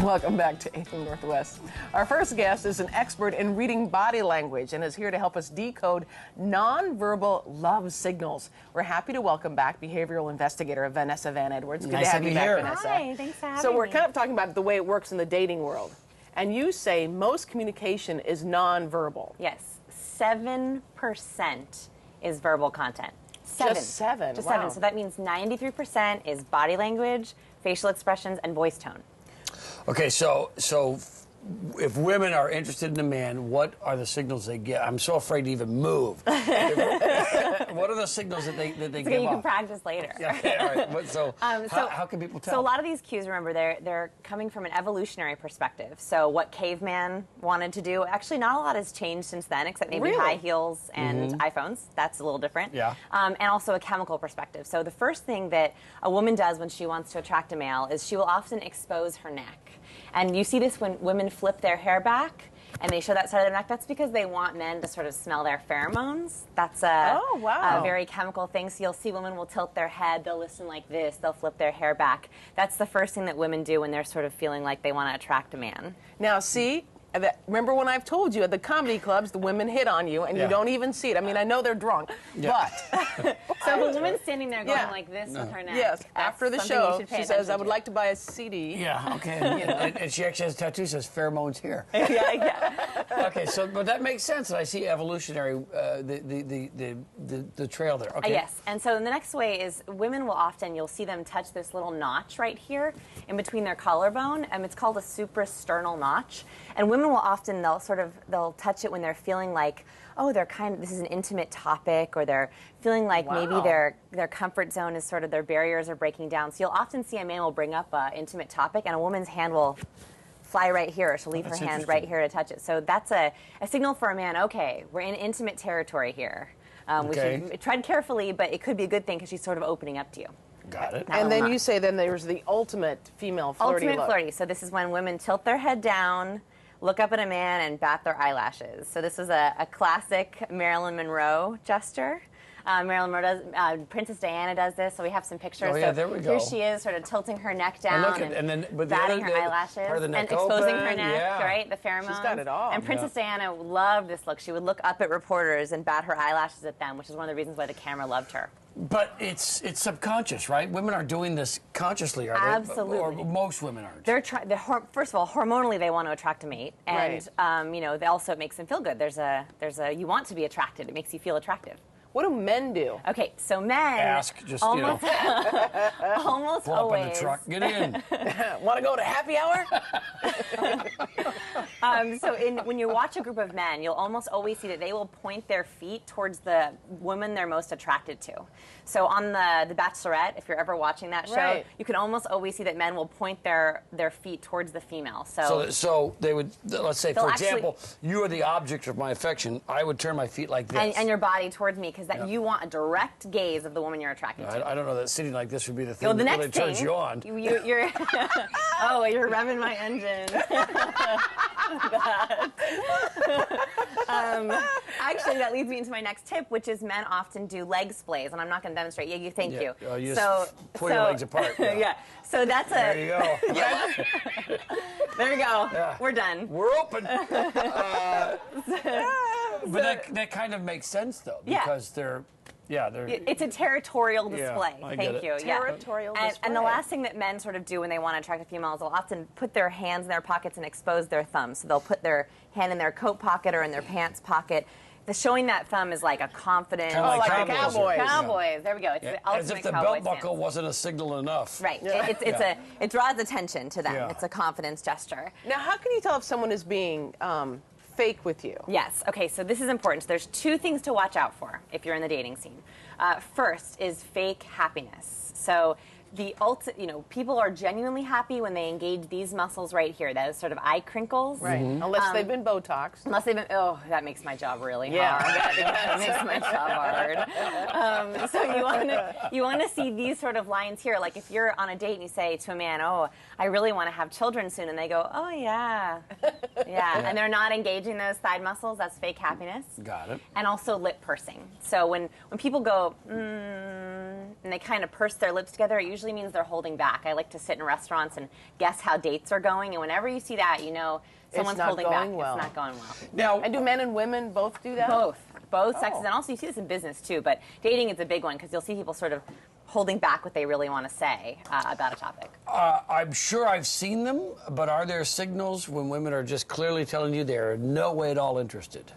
Welcome back to 8th and Northwest. Our first guest is an expert in reading body language and is here to help us decode nonverbal love signals. We're happy to welcome back behavioral investigator Vanessa Van Edwards. Good nice to have you back, here. Vanessa. Hi, thanks for having me. So we're kind of talking about the way it works in the dating world. And you say most communication is nonverbal. Yes, 7% is verbal content. Just 7? Just Wow. 7. So that means 93% is body language, facial expressions, and voice tone. Okay, so if women are interested in a man, what are the signals they get? I'm so afraid to even move. What are the signals that they give You can off? practice later. Yeah, okay, all right. But how can people tell? So a lot of these cues, remember, they're coming from an evolutionary perspective. So what caveman wanted to do, actually not a lot has changed since then, except maybe Really? high heels and iPhones. That's a little different. Yeah. And also a chemical perspective. So the first thing that a woman does when she wants to attract a male is she will often expose her neck. And you see this when women flip their hair back and they show that side of their neck. That's because they want men to sort of smell their pheromones. That's a very chemical thing. So you'll see women will tilt their head, they'll listen like this, they'll flip their hair back. That's the first thing that women do when they're sort of feeling like they want to attract a man. Now, see, remember when I've told you at the comedy clubs the women hit on you and you don't even see it. I mean, I know they're drunk, but... So if a woman's standing there going like this with her neck, yes, after the show, she says, I would like to buy a CD. Yeah, okay. And she actually has a tattoo that says pheromones here. yeah. Okay, but that makes sense. I see evolutionary, the trail there. Okay. Yes, and so the next way is women will often, you'll see them touch this little notch right here in between their collarbone, and it's called a suprasternal notch. And women will often, they'll touch it when they're feeling like, oh, this is an intimate topic, or they're feeling like maybe their comfort zone is sort of, their barriers are breaking down. So you'll often see a man will bring up an intimate topic and a woman's hand will fly right here, or she'll leave her hand right here to touch it. So that's a signal for a man, okay, we're in intimate territory here. We should tread carefully, but it could be a good thing because she's sort of opening up to you. Got it. And then you say then there's the ultimate female flirty Ultimate look. flirty. So this is when women tilt their head down, look up at a man, and bat their eyelashes. So this is a classic Marilyn Monroe gesture. Marilyn Monroe does, Princess Diana does this, so we have some pictures. Oh, yeah, so there we go. Here she is, sort of tilting her neck down and batting her eyelashes and exposing her neck, right? The pheromones. She's got it all. And Princess Diana loved this look. She would look up at reporters and bat her eyelashes at them, which is one of the reasons why the camera loved her. But it's subconscious, right? Women are doing this consciously, are they? Absolutely. Or most women aren't. First of all, hormonally they want to attract a mate, and they also, it makes them feel good. You want to be attracted. It makes you feel attractive. What do men do? Okay, so men almost almost pull always. up in the truck. Get in. Want to go to happy hour? When you watch a group of men, you'll almost always see that they will point their feet towards the woman they're most attracted to. So on the Bachelorette, if you're ever watching that show, you can almost always see that men will point their feet towards the female. So they would, let's say, for example, you are the object of my affection. I would turn my feet like this. And your body towards me, because you want a direct gaze of the woman you're attracted to. I don't know that sitting like this would be the thing the that next really turns you on. You're oh, you're revving my engine. Actually, that leads me into my next tip, which is men often do leg splays, and I'm not going to demonstrate. Thank you. You just pull your legs apart. Yeah. So that's there you go. There you go. Yeah. We're done. We're open. But that kind of makes sense, though, because they're... It's a territorial display. Thank you. Territorial display. And the last thing that men sort of do when they want to attract a female is they'll often put their hands in their pockets and expose their thumbs. So they'll put their hand in their coat pocket or in their pants pocket. Showing that thumb is like a confident... Kind of like cowboys. Cowboys. There we go. It's the ultimate as if the cowboy belt buckle stance. wasn't a signal enough. Right. It draws attention to them. Yeah. It's a confidence gesture. Now, how can you tell if someone is being fake with you? Yes. Okay, so this is important. So there's two things to watch out for if you're in the dating scene. First is fake happiness. So people are genuinely happy when they engage these muscles right here. Those sort of eye crinkles. Right. Unless they've been Botoxed. Unless they've been, that makes my job really hard. That makes my job hard. So you want to see these sort of lines here. Like if you're on a date and you say to a man, oh, I really want to have children soon, and they go, oh yeah, and they're not engaging those side muscles. That's fake happiness. Got it. And also lip pursing. So when people go, and they kind of purse their lips together, it usually usually means they're holding back. I like to sit in restaurants and guess how dates are going, and whenever you see that, you know someone's not holding back. going well. It's not going well. Now, And do men and women both do that? Both sexes, Oh. and also you see this in business too, but dating is a big one because you'll see people sort of holding back what they really want to say about a topic. I'm sure I've seen them, but are there signals when women are just clearly telling you they're no way at all interested?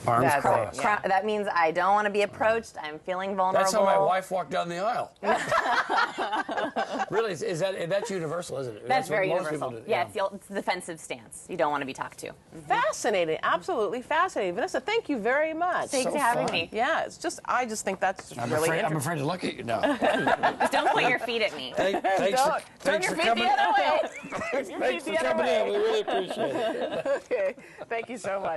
Arms That's it, crossed. yeah. That means I don't want to be approached. I'm feeling vulnerable. That's how my wife walked down the aisle. Really, that's universal, isn't it? That's what very most universal. people do. Yeah, it's the defensive stance. You don't want to be talked to. Fascinating, absolutely fascinating. Vanessa, thank you very much. Thanks So for having fun. me. Yeah, I just think that's just really I'm interesting. afraid to look at you now. Just don't point your feet at me. Thanks Don't. Turn for your feet coming. the other way. Turn your Thanks feet for the other coming way. in. We really appreciate it. Okay, thank you so much.